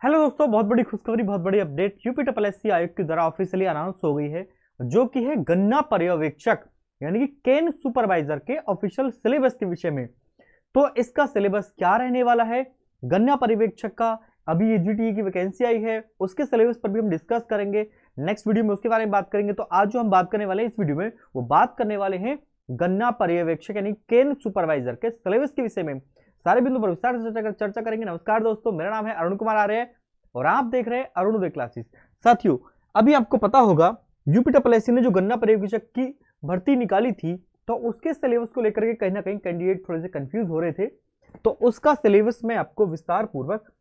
Hello दोस्तों, बहुत बड़ी खुशखबरी, बहुत बड़ी अपडेट यूपीएससी आयोग के द्वारा ऑफिशियली अनाउंस हो गई है, जो कि है गन्ना पर्यवेक्षक यानी कि केन सुपरवाइजर के ऑफिशियल सिलेबस के विषय में। तो इसका सिलेबस क्या रहने वाला है, गन्ना पर्यवेक्षक का अभी ये जीटीए की वैकेंसी आई है, उसके सिलेबस पर भी हम डिस्कस करेंगे। नेक्स्ट वीडियो में उसके बारे में बात करेंगे। तो आज जो हम बात करने वाले हैं इस वीडियो में, वो बात करने वाले हैं गन्ना पर्यवेक्षक यानी केन सुपरवाइजर के सिलेबस के विषय में। सारे बिंदु पर विस्तार से चर्चा करेंगे। नमस्कार दोस्तों, मेरा नाम है अरुण कुमार आर्य और आप देख रहे हैं अरुणोदय क्लासेस। साथियों, अभी आपको पता होगा यूपीएससी ने जो गन्ना पर्यवेक्षक की भर्ती निकाली थी, तो उसके सिलेबस को लेकर के कहीं ना कहीं कैंडिडेट थोड़े से कंफ्यूज हो रहे थे। तो उसका सिलेबस मैं आपको विस्तार पूर्वक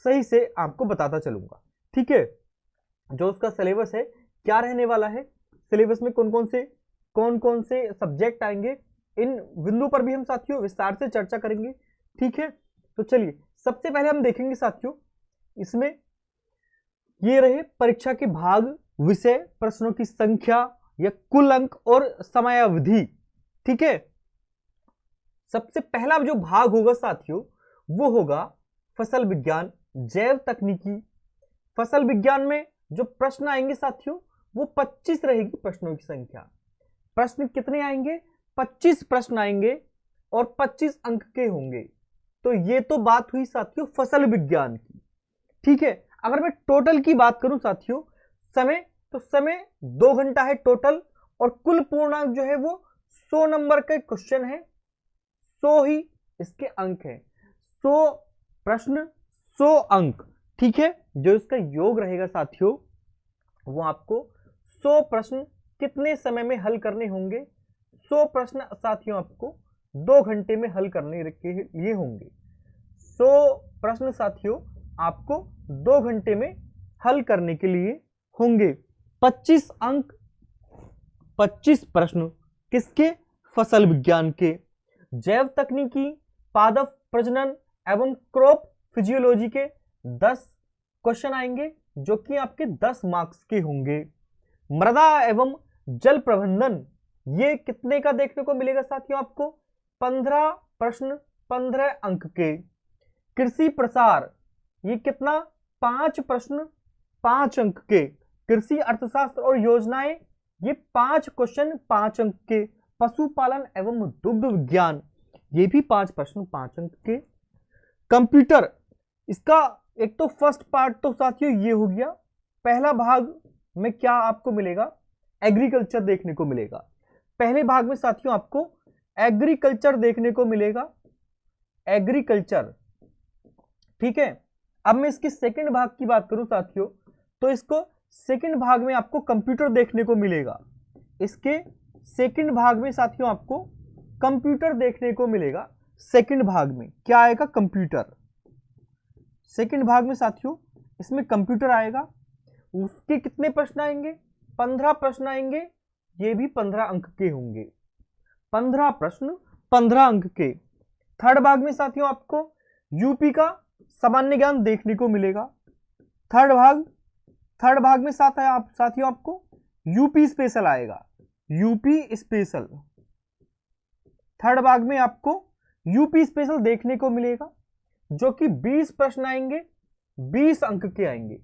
सही से आपको बताता चलूंगा। ठीक है, जो उसका सिलेबस है क्या रहने वाला है, सिलेबस में कौन कौन से सब्जेक्ट आएंगे, इन बिंदु पर भी हम साथियों विस्तार से चर्चा करेंगे। ठीक है, तो चलिए सबसे पहले हम देखेंगे साथियों, इसमें ये रहे परीक्षा के भाग, विषय, प्रश्नों की संख्या या कुल अंक और समयावधि। ठीक है, सबसे पहला जो भाग होगा साथियों वो होगा फसल विज्ञान, जैव तकनीकी। फसल विज्ञान में जो प्रश्न आएंगे साथियों वो 25 रहेगी प्रश्नों की संख्या। प्रश्न कितने आएंगे? 25 प्रश्न आएंगे और 25 अंक के होंगे। तो ये तो बात हुई साथियों फसल विज्ञान की। ठीक है, अगर मैं टोटल की बात करूं साथियों, समय 2 घंटा है टोटल, और कुल पूर्णांक जो है वो 100 नंबर का क्वेश्चन है, 100 ही इसके अंक है, 100 प्रश्न 100 अंक। ठीक है, जो इसका योग रहेगा साथियों वो आपको 100 प्रश्न कितने समय में हल करने होंगे? 100 प्रश्न साथियों आपको 2 घंटे में हल करने के लिए होंगे। 100 प्रश्न साथियों आपको 2 घंटे में हल करने के लिए होंगे। 25 अंक, 25 प्रश्न किसके? फसल विज्ञान के। जैव तकनीकी, पादप प्रजनन एवं क्रॉप फिजियोलॉजी के 10 क्वेश्चन आएंगे, जो कि आपके 10 मार्क्स के होंगे। मृदा एवं जल प्रबंधन, ये कितने का देखने को मिलेगा साथियों आपको? 15 प्रश्न 15 अंक के। कृषि प्रसार, ये कितना? 5 प्रश्न 5 अंक के। कृषि अर्थशास्त्र और योजनाएं, ये 5 क्वेश्चन 5 अंक के। पशुपालन एवं दुग्ध विज्ञान, ये भी 5 प्रश्न 5 अंक के। कंप्यूटर, इसका एक तो फर्स्ट पार्ट तो साथियों ये हो गया। पहला भाग में क्या आपको मिलेगा? एग्रीकल्चर देखने को मिलेगा। पहले भाग में साथियों आपको एग्रीकल्चर देखने को मिलेगा, एग्रीकल्चर। ठीक है, अब मैं इसके सेकंड भाग की बात करूं साथियों, तो इसको सेकंड भाग में आपको कंप्यूटर देखने को मिलेगा। इसके सेकंड भाग में साथियों आपको कंप्यूटर देखने को मिलेगा। सेकंड भाग में क्या आएगा? कंप्यूटर। सेकंड भाग में साथियों इसमें कंप्यूटर आएगा। उसके कितने प्रश्न आएंगे? 15 प्रश्न आएंगे, ये भी 15 अंक के होंगे। 15 प्रश्न 15 अंक के। थर्ड भाग में साथियों आपको यूपी का सामान्य ज्ञान देखने को मिलेगा। थर्ड भाग में साथियों आपको यूपी स्पेशल आएगा, यूपी स्पेशल। थर्ड भाग में आपको यूपी स्पेशल देखने को मिलेगा, जो कि 20 प्रश्न आएंगे, 20 अंक के आएंगे।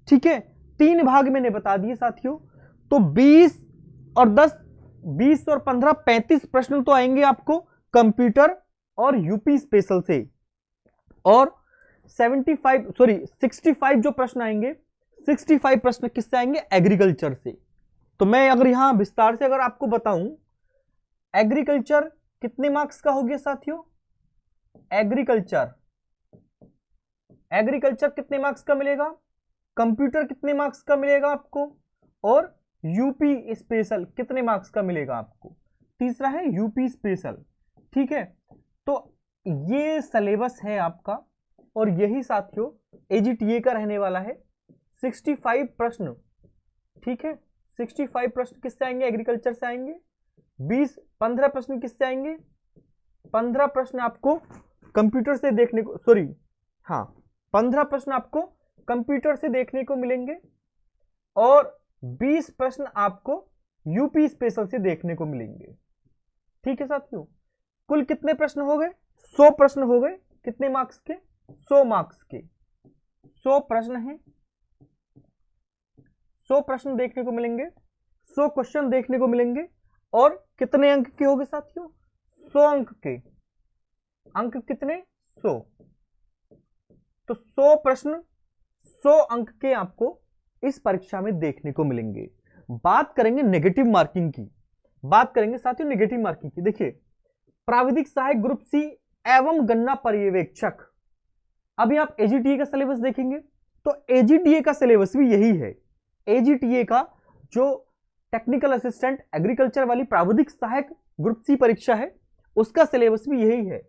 ठीक है, 3 भाग मैंने बता दिए साथियों, तो 20 और 10, 20 और 15, 35 प्रश्न तो आएंगे आपको कंप्यूटर और यूपी स्पेशल से। और 65 जो प्रश्न आएंगे, 65 प्रश्न किससे आएंगे? एग्रीकल्चर से। तो मैं अगर यहां विस्तार से अगर आपको बताऊं, एग्रीकल्चर कितने मार्क्स का हो गया साथियों? एग्रीकल्चर कितने मार्क्स का मिलेगा? कंप्यूटर कितने मार्क्स का मिलेगा आपको? और यूपी स्पेशल कितने मार्क्स का मिलेगा आपको? तीसरा है यूपी स्पेशल। ठीक है, तो ये सिलेबस है आपका, और यही साथियों एजीटीए का रहने वाला है। 65 प्रश्न। ठीक है, 65 प्रश्न किससे आएंगे? एग्रीकल्चर से आएंगे। 15 प्रश्न किससे आएंगे? 15 प्रश्न आपको कंप्यूटर से देखने को, 15 प्रश्न आपको कंप्यूटर से देखने को मिलेंगे, और 20 प्रश्न आपको यूपी स्पेशल से देखने को मिलेंगे। ठीक है साथियों, कुल कितने प्रश्न हो गए? 100 प्रश्न हो गए। कितने मार्क्स के? 100 मार्क्स के। 100 प्रश्न हैं, 100 प्रश्न देखने को मिलेंगे, 100 क्वेश्चन देखने को मिलेंगे। और कितने अंक के होंगे साथियों? 100 अंक के। अंक कितने? 100। तो 100 प्रश्न 100 अंक के आपको इस परीक्षा में देखने को मिलेंगे। बात करेंगे नेगेटिव मार्किंग की, बात करेंगे साथियों नेगेटिव मार्किंग की। देखिए, प्राविधिक सहायक ग्रुप सी एवं गन्ना पर्यवेक्षक, अभी आप एजीटीए का सिलेबस देखेंगे तो एजीटीए का सिलेबस भी यही है। एजीटीए का जो टेक्निकल असिस्टेंट एग्रीकल्चर वाली प्राविधिक सहायक ग्रुप सी परीक्षा है उसका सिलेबस भी यही है।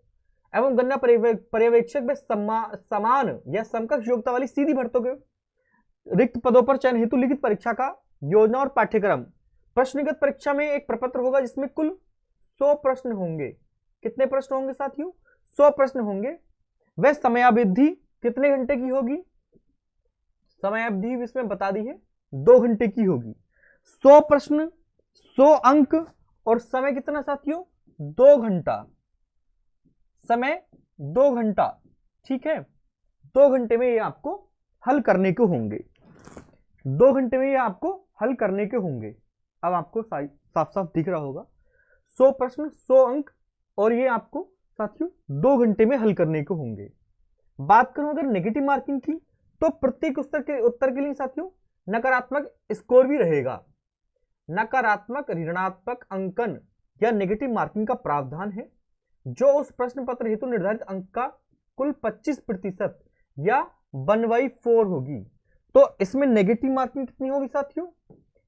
एवं गन्ना पर्यवेक्षक में समान या समकक्ष योग्यता वाली सीधी भर्तियों के रिक्त पदों पर चयन हेतु लिखित परीक्षा का योजना और पाठ्यक्रम। प्रश्नगत परीक्षा में एक प्रपत्र होगा जिसमें कुल 100 प्रश्न होंगे। कितने प्रश्न होंगे साथियों? 100 प्रश्न होंगे। वह समयावधि कितने घंटे की होगी? समयावधि इसमें बता दी है 2 घंटे की होगी। 100 प्रश्न, 100 अंक और समय कितना साथियों? 2 घंटा। समय 2 घंटा, ठीक है। 2 घंटे में ये आपको हल करने के होंगे, 2 घंटे में ये आपको हल करने के होंगे। अब आपको साफ साफ दिख रहा होगा 100 प्रश्न 100 अंक और ये आपको साथियों 2 घंटे में हल करने के होंगे। बात करूं अगर नेगेटिव मार्किंग की तो प्रत्येक उत्तर के लिए साथियों नकारात्मक स्कोर भी रहेगा। नकारात्मक ऋणात्मक अंकन या नेगेटिव मार्किंग का प्रावधान है जो उस प्रश्न पत्र हेतु निर्धारित अंक का कुल 25% या 1/4 होगी। तो इसमें नेगेटिव मार्किंग कितनी होगी साथियों?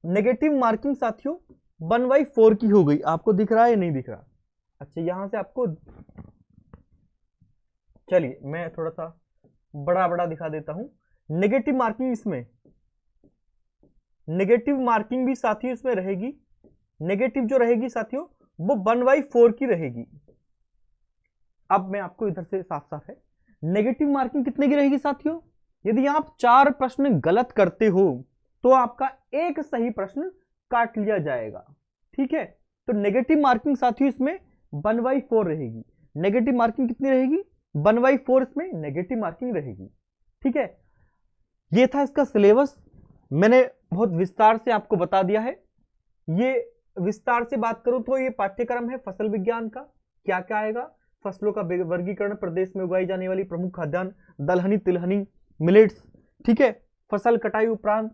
नेगेटिव मार्किंग साथियों 1/4 की हो गई। आपको दिख रहा है या नहीं दिख रहा? अच्छा, यहां से आपको, चलिए मैं थोड़ा सा बड़ा बड़ा दिखा देता हूं। नेगेटिव मार्किंग, इसमें नेगेटिव मार्किंग भी साथियों इसमें रहेगी। नेगेटिव जो रहेगी साथियों वो 1/4 की रहेगी। अब मैं आपको इधर से साफ साफ है, नेगेटिव मार्किंग कितने की रहेगी साथियों? यदि आप 4 प्रश्न गलत करते हो तो आपका एक सही प्रश्न काट लिया जाएगा, ठीक है। तो नेगेटिव मार्किंग साथियों इसमें 1/4 रहेगी। नेगेटिव मार्किंग कितनी रहेगी? 1/4 इसमें नेगेटिव मार्किंग रहेगी, ठीक है। ये था इसका सिलेबस, मैंने बहुत विस्तार से आपको बता दिया है। ये विस्तार से बात करूं तो ये पाठ्यक्रम है फसल विज्ञान का। क्या क्या आएगा? फसलों का वर्गीकरण, प्रदेश में उगाई जाने वाली प्रमुख खाद्यान्न, दलहनी तिलहनी मिलेट्स, ठीक है। फसल कटाई उपरांत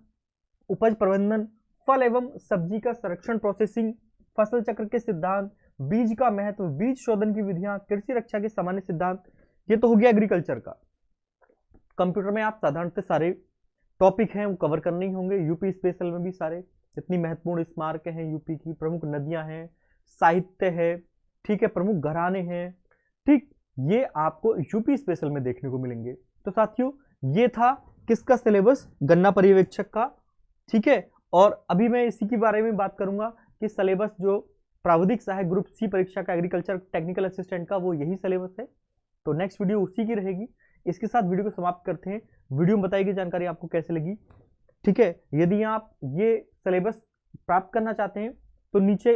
उपज प्रबंधन, फल एवं सब्जी का संरक्षण प्रोसेसिंग, फसल चक्र के सिद्धांत, बीज का महत्व, बीज शोधन की विधियां, कृषि रक्षा के सामान्य सिद्धांत। ये तो हो गया एग्रीकल्चर का। कंप्यूटर में आप साधारणतः सारे टॉपिक हैं वो कवर करने ही होंगे। यूपी स्पेशल में भी सारे जितनी महत्वपूर्ण स्मारक हैं यूपी की, प्रमुख नदियां हैं, साहित्य है, ठीक है, प्रमुख घराने हैं, ठीक, ये आपको यूपी स्पेशल में देखने को मिलेंगे। तो साथियों ये था किसका सिलेबस? गन्ना पर्यवेक्षक का, ठीक है। और अभी मैं इसी के बारे में बात करूंगा कि सिलेबस जो प्राविधिक सहायक ग्रुप सी परीक्षा का एग्रीकल्चर टेक्निकल असिस्टेंट का वो यही सिलेबस है। तो नेक्स्ट वीडियो उसी की रहेगी। इसके साथ वीडियो को समाप्त करते हैं। वीडियो में बताई गई जानकारी आपको कैसे लगी, ठीक है। यदि आप ये सिलेबस प्राप्त करना चाहते हैं तो नीचे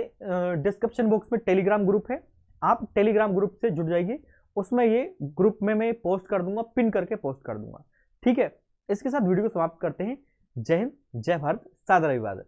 डिस्क्रिप्शन बॉक्स में टेलीग्राम ग्रुप है, आप टेलीग्राम ग्रुप से जुड़ जाइए। उसमें ये ग्रुप में मैं पोस्ट कर दूंगा, पिन करके पोस्ट कर दूंगा, ठीक है। इसके साथ वीडियो को समाप्त करते हैं। जय हिंद, जय भारत, सादर अभिवादन।